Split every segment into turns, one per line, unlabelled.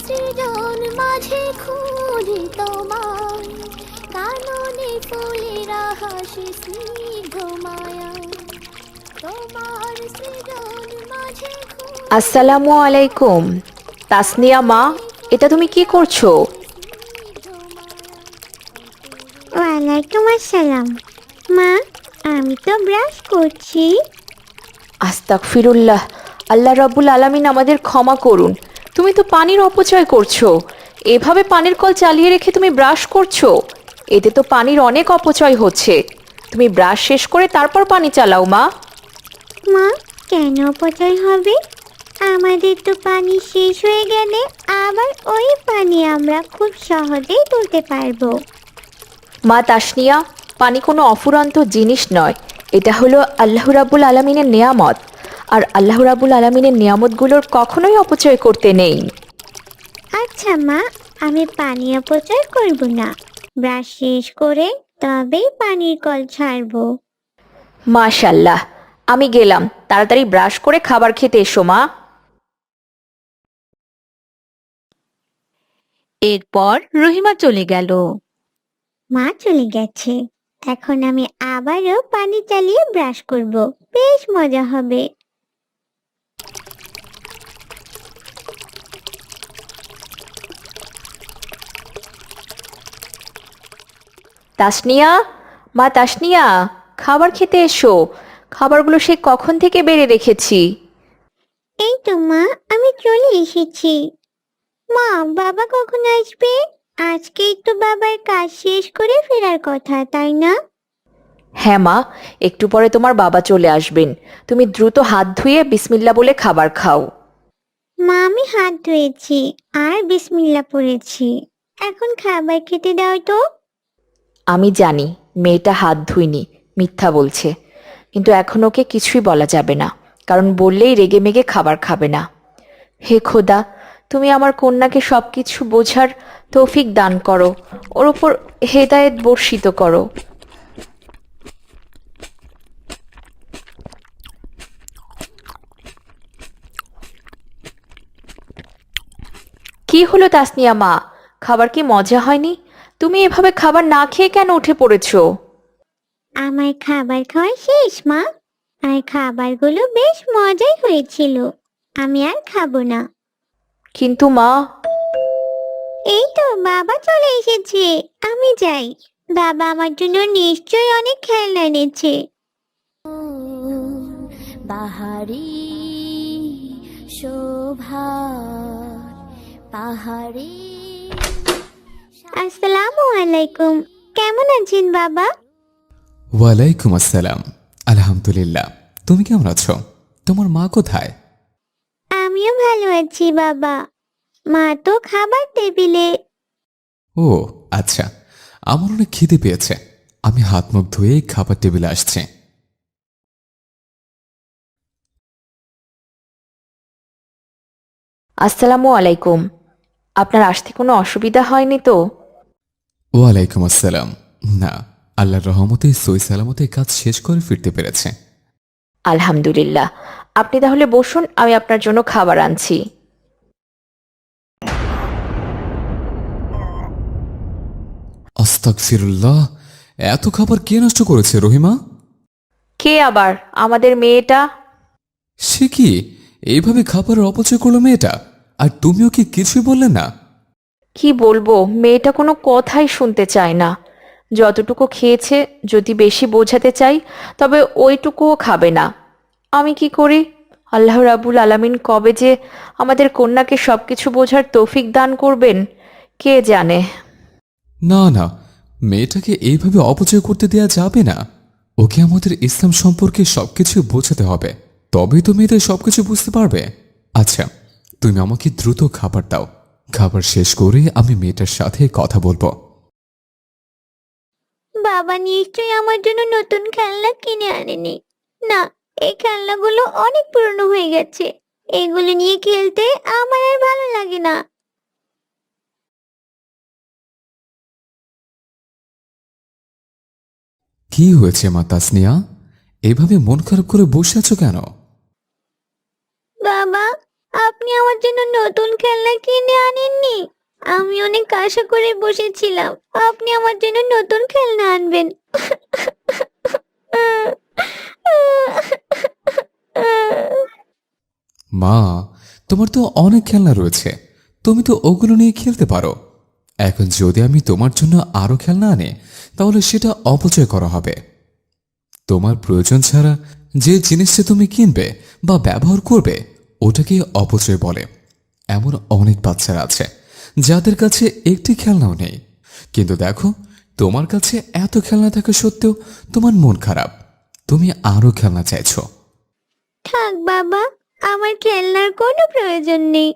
সৃজন মাঝে খুঁজি তোমায়, কাননে ফুলেরা হাসি স্নিগ্ধ মায়া, তোমার সৃজন মাঝে
আসসালামু আলাইকুম। তাসনিয়া মা, এটা তুমি কি করছো?
ওয়ালাইকুম আসসালাম। মা, আমি তো ব্রাশ করছি।
আস্তাগফিরুল্লাহ, আল্লাহ রাব্বুল আলামিন আমাদের ক্ষমা করুন। তুমি তো পানির অপচয় করছো। এভাবে পানির কল চালিয়ে রেখে তুমি ব্রাশ করছো, এতে তো পানির অনেক অপচয় হচ্ছে। তুমি ব্রাশ শেষ করে তারপর পানি চালাও মা।
মা, কেন অপচয় হবে? আমাদের তো পানি শেষ হয়ে গেলে আবার ওই পানি আমরা খুব সহজেই তুলতে পারবো।
মা তাসনিয়া, পানি কোনো অফুরন্ত জিনিস নয়, এটা হলো আল্লাহ রাব্বুল আলামিনের নেয়ামত। আর আল্লাহ রাব্বুল আলামিনের নেয়ামতগুলোর কখনোই অপচয় করতে নেই।
আচ্ছা মা, আমি পানি অপচয় করব না। ব্রাশ শেষ করে তবেই পানির কল ছাড়বো।
মাশাল্লাহ, আমি গেলাম। তাড়াতাড়ি ব্রাশ করে খাবার খেতে এসো মা।
এরপর রহিমা চলে গেল।
মা চলে গেছে, এখন আমি আবারও পানি চালিয়ে ব্রাশ করব। বেশ মজা হবে।
তাসনিয়া, মা তাসনিয়া, খাবার খেতে এসো। খাবারগুলো সে কখন থেকে বেড়ে রেখেছি।
এই তো মা, আমি চলে এসেছি। মা, বাবা কখন আসবে? আজকেই তো বাবার কাজ শেষ করে ফেরার কথা, তাই না?
হ্যাঁ মা, একটু পরে তোমার বাবা চলে আসবেন। তুমি দ্রুত হাত ধুয়ে বিসমিল্লা বলে খাবার খাও।
মা, আমি হাত ধুয়েছি আর বিসমিল্লাহ পড়েছি। এখন খাবার খেতে দাও তো।
আমি জানি মেয়েটা হাত ধুইনি, মিথ্যা বলছে, কিন্তু এখন ওকে কিছুই বলা যাবে না, কারণ বললেই রেগে মেগে খাবার খাবে না। হে খোদা, তুমি আমার কন্যাকে সব কিছু বোঝার তৌফিক দান করো, ওর ওপর হেদায়েত বর্ষিত করো। কি হলো তাসনিয়া মা, খাবার কি মজা হয়নি? তুমি এভাবে খাবার না খেয়ে কেন উঠে পড়েছো?
আমার খাবার খাওয়া শেষ মা, আর খাবারগুলো বেশ মজাই হয়েছিল। আমি আর খাবো না।
কিন্তু মা,
এই তো বাবা চলে এসেছে, আমি যাই। বাবা আমার জন্য নিশ্চয়ই অনেক খেলনা এনেছে। বাহারি শোভা, পাহাড়ি। আসসালামু আলাইকুম। কেমন আছেন বাবা?
ওয়ালাইকুম আসসালাম। আলহামদুলিল্লাহ। তুমি কেমন আছো? তোমার মা কোথায়?
আমিও ভালো আছি বাবা। মা তো খাবার টেবিলে।
ও আচ্ছা, আমার অনেক খিদে পেয়েছে। আমি হাত মুখ ধুয়ে খাবার টেবিলে আসছি।
আসসালামু আলাইকুম। আপনার আসতে কোনো অসুবিধা হয়নি তো?
ওয়ালাইকুম আসসালাম। না, আল্লাহর রহমতে সই সালামতে কাজ শেষ করে ফিরতে পেরেছে।
আলহামদুলিল্লাহ। আপনি তাহলে বসুন, আমি আপনার জন্য খাবার আনছি।
আস্তাগফিরুল্লাহ, এত খাবার কে নষ্ট করেছে রহিমা?
কে আবার? আমাদের মেয়েটা।
সে কি এইভাবে খাবারের অপচয় করলো মেয়েটা? আর তুমিও কি কিছুই বললে না?
কি বলবো, মেয়েটা কোনো কথাই শুনতে চায় না। যতটুকু খেয়েছে, যদি বেশি বোঝাতে চাই তবে ওইটুকুও খাবে না। আমি কি করি? আল্লাহ রাব্বুল আলামিন কবে যে আমাদের কন্যাকে সবকিছু বোঝার তৌফিক দান করবেন, কে জানে।
না না, মেয়েটাকে এইভাবে অপচয় করতে দেয়া যাবে না। ওকে আমাদের ইসলাম সম্পর্কে সবকিছু বোঝাতে হবে, তবেই তো মেয়েদের সবকিছু বুঝতে পারবে। আচ্ছা, তুমি আমাকে দ্রুত খাবার দাও। খাবার শেষ করে আমি মেয়েটার সাথে কথা বলবো।
বাবা নিশ্চয়ই আমার জন্য নতুন খেলনা কিনে আনেনি। না, এই খেলনাগুলো অনেক পুরনো হয়ে গেছে। এগুলো নিয়ে খেলতে আমার আর ভালো লাগে না।
কি হয়েছে মা তাসনিয়া? এভাবে মন খারাপ করে বসে আছো কেন?
বাবা, আপনি আমার জন্য নতুন খেলনা কিনে আনেননি। আমি অনেক আশা করে বসেছিলাম আপনি আমার জন্য নতুন খেলনা আনবেন।
মা, তোমার তো অনেক খেলনা রয়েছে, তুমি তো ওগুলো নিয়ে খেলতে পারো। এখন যদি আমি তোমার জন্য আরো খেলনা আনি, তাহলে সেটা অপচয় করা হবে। তোমার প্রয়োজন ছাড়া যে জিনিসটা তুমি কিনবে বা ব্যবহার করবে, ওটাকে অপচয় বলে। এমন অনেক বাচ্চারা আছে যাদের কাছে একটি খেলনাও নেই, কিন্তু দেখো, তোমার কাছে এত খেলনা থাকা সত্ত্বেও তোমার মন খারাপ, তুমি আরো খেলনা চাইছো।
থাক বাবা, আমার খেলনার কোনো প্রয়োজন নেই।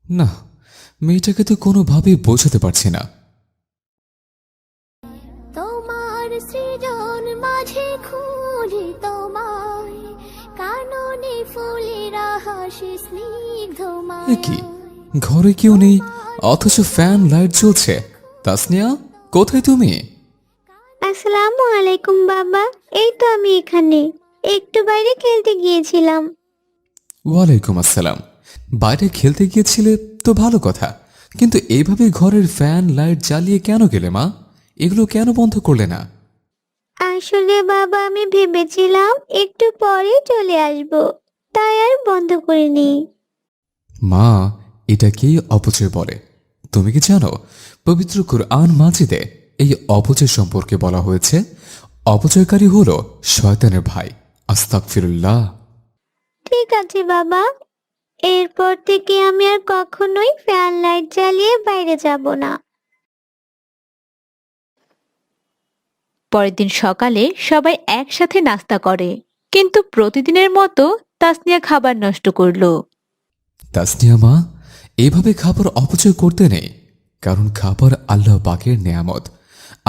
না, মেয়েটাকে তো কোনোভাবেই বোঝাতে পারছি না।
তোমার সৃজন মাঝে খুঁজি তোমায়, কাননে ফুলেরা হাসি
এ কি, ঘরে কেউ নেই অথচ ফ্যান লাইট জ্বলছে। তাসনিয়া, কোথায় তুমি?
আসসালামু আলাইকুম বাবা, এই তো আমি এখানে, একটু বাইরে খেলতে গিয়েছিলাম।
ওয়ালাইকুম আসসালাম। বাইরে খেলতে গিয়েছিলে তো ভালো কথা, কিন্তু এইভাবে ঘরের ফ্যান লাইট জ্বালিয়ে কেন গেলে মা? এগুলো কেন বন্ধ করলে না?
আসলে বাবা আমি ভেবেছিলাম একটু পরে চলে আসব, তাই আর বন্ধ করিনি।
মা, এটাকেই অপচয় বলে। তুমি কি জানো, পবিত্র কুরআন মাজিদে এই অপচয় সম্পর্কে বলা হয়েছে, অপচয়কারী হলো শয়তানের ভাই। আস্তাগফিরুল্লাহ।
ঠিক আছে বাবা, এরপর থেকে আমি আর কখনোই ফ্যান লাইট জ্বালিয়ে বাইরে যাব না।
পরের দিন সকালে সবাই একসাথে নাস্তা করে, কিন্তু প্রতিদিনের মতো তাসনিয়া খাবার নষ্ট করলো।
তাসনিয়া মা, এভাবে খাবার অপচয় করতে নেই, কারণ খাবার আল্লাহ পাকের নেয়ামত।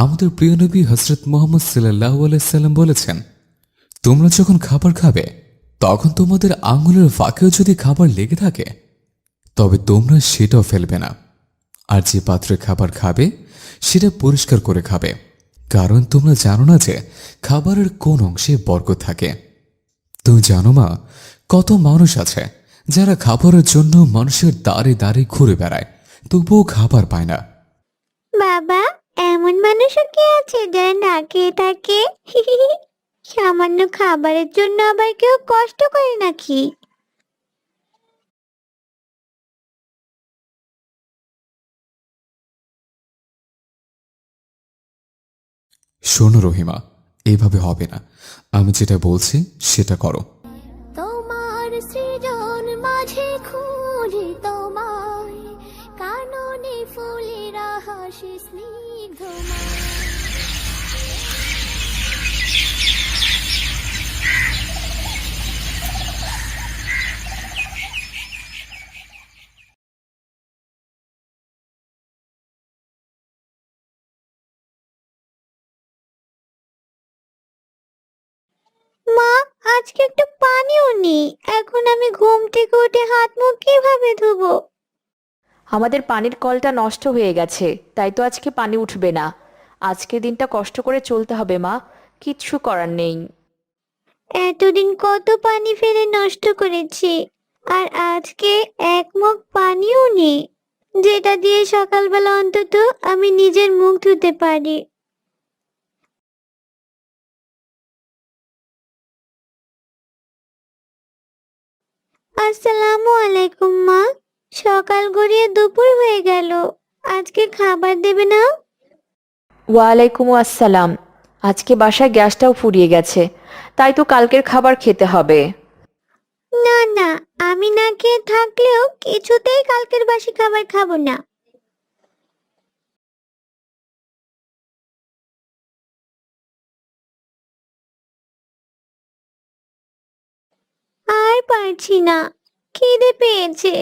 আমাদের প্রিয় নবী হযরত মুহাম্মদ সাল্লাল্লাহু আলাইহি সাল্লাম বলেছেন, তোমরা যখন খাবার খাবে, তখন তোমাদের আঙ্গুলের ফাঁকেও যদি খাবার লেগে থাকে, তবে তোমরা সেটাও ফেলবে না। আর যে পাত্রে খাবার খাবে, সেটা পরিষ্কার করে খাবে, কারণ তোমরা জানো না যে খাবারের কোন অংশে বরকত থাকে। তুমি জানো মা, কত মানুষ আছে যারা খাবারের জন্য মানুষের দাঁড়ে দাঁড়ে ঘুরে বেড়ায়, তবুও খাবার পায় না।
বাবা, এমন মানুষও কি আছে যারা না খেয়ে থাকে? সামান্য খাবারের জন্য আবার কেউ কষ্ট করে নাকি?
শোনো রহিমা, এভাবে হবে না। আমি যেটা বলছি সেটা করো।
তোমার সৃজন মাঝে খুঁজি তোমায়, কাননে ফুলেরা হাসি স্নিগ্ধ। মা, আজকে একটু পানিও নেই, এখন আমি ঘুম থেকে উঠে হাত মুখ কিভাবে ধুবো?
আমাদের পানির কলটা নষ্ট হয়ে গেছে, তাই তো আজকে পানি উঠবে না। আজকে দিনটা কষ্ট করে চলতে হবে মা, কিচ্ছু করার নেই।
এতদিন কত পানি ফেলে নষ্ট করেছি, আর আজকে এক মগ পানিও নেই, যেটা দিয়ে সকালবেলা অন্তত আমি নিজের মুখ ধুতে পারি। আসসালামু আলাইকুম মা, সকাল গড়িয়ে দুপুর হয়ে গেল, আজকে খাবার দেবে না?
ওয়ালাইকুম আসসালাম। আজকে বাসায় গ্যাসটাও ফুরিয়ে গেছে, তাই তো কালকের খাবার খেতে হবে।
না না, আমি না খেয়ে থাকলেও কিছুতেই কালকের বাসি খাবার খাবো না। আর পারছি না, খিদে পেয়েছে।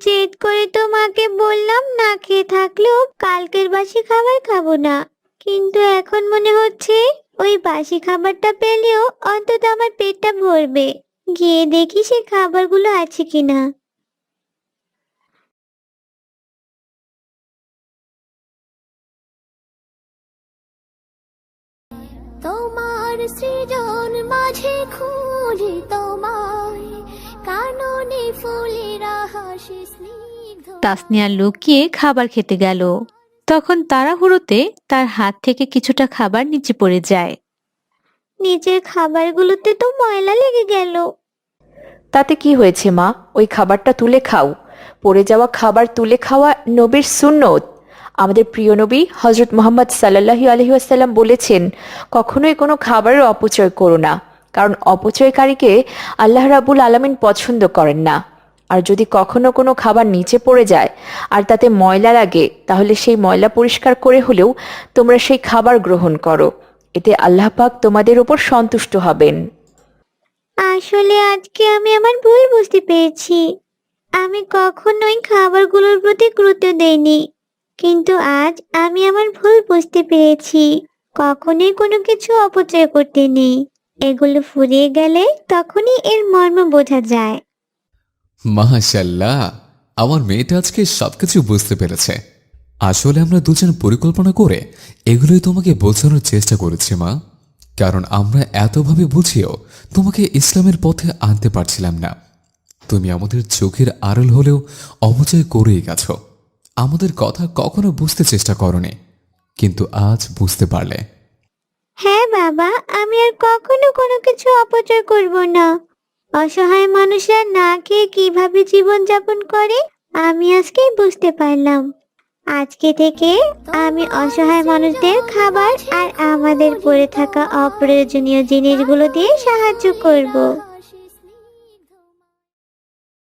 জেদ করে তো মাকে বললাম না খেয়ে থাকলেও কালকের বাসি খাবার খাবো না, কিন্তু এখন মনে হচ্ছে ওই বাসি খাবারটা পেলেও অন্তত আমার পেটটা ভরবে। গিয়ে দেখি সে খাবারগুলো আছে কিনা। তোমার সৃজন মাঝে খুঁজি তোমায়, কাননে ফুলের হাসি স্নিগ্ধ।
তাসনিয়া লুকিয়ে খাবার খেতে গেল। তখন তাড়াহুড়োতে তার হাত থেকে কিছুটা খাবার নিচে পড়ে যায়।
নিজের খাবারগুলোতে তো ময়লা লেগে গেল।
তাতে কি হয়েছে মা, ওই খাবারটা তুলে খাও। পড়ে যাওয়া খাবার তুলে খাওয়া নবীর সুন্নত। আমাদের প্রিয় নবী হজরত মুহাম্মদ সাল্লাল্লাহু আলাইহি ওয়াসাল্লাম বলেছেন, কখনোই কোনো খাবারের অপচয় করো না, কারণ অপচয়কারীকে আল্লাহ রাব্বুল আলামিন পছন্দ করেন না। আর যদি কখনো কোনো খাবার নিচে পড়ে যায় আর তাতে ময়লা লাগে, তাহলে সেই ময়লা পরিষ্কার করে হলেও তোমরা সেই খাবার গ্রহণ করো। এতে আল্লাহ পাক তোমাদের উপর সন্তুষ্ট হবেন।
আসলে আজকে আমি আমার ভুল বুঝতে পেরেছি। আমি কখনোই খাবারগুলোর প্রতি গুরুত্ব দেইনি, কিন্তু আজ আমি আমার ভুল বুঝতে পেরেছি। কখনোই কোনো কিছু অপচয় করতে নেই। এগুলো ফুরিয়ে গেলে তখনই এর মর্ম বোঝা যায়।
মাশাআল্লাহ, আমার মেয়েটা আজকে সবকিছু বুঝতে পেরেছে। আসলে আমরা দুজন পরিকল্পনা করে এগুলোই তোমাকে বোঝানোর চেষ্টা করেছি মা, কারণ আমরা এতভাবে বুঝিয়েও তোমাকে ইসলামের পথে আনতে পারছিলাম না। তুমি আমাদের চোখের আড়াল হলেও অপচয় করেই গেছো। আমাদের কথা কখনো বুঝতে চেষ্টা করনি, কিন্তু আজ বুঝতে পারলে।
হ্যাঁ বাবা, আমি আর কখনো কোনো কিছু অপচয় করব না। অসহায় মানুষরা না খেয়ে কিভাবে জীবন যাপন করে আমি আজকেই বুঝতে পারলাম। আজকে থেকে আমি অসহায় মানুষদের খাবার আর আমাদের পড়ে থাকা অপ্রয়োজনীয় জিনিসগুলো দিয়ে সাহায্য করব।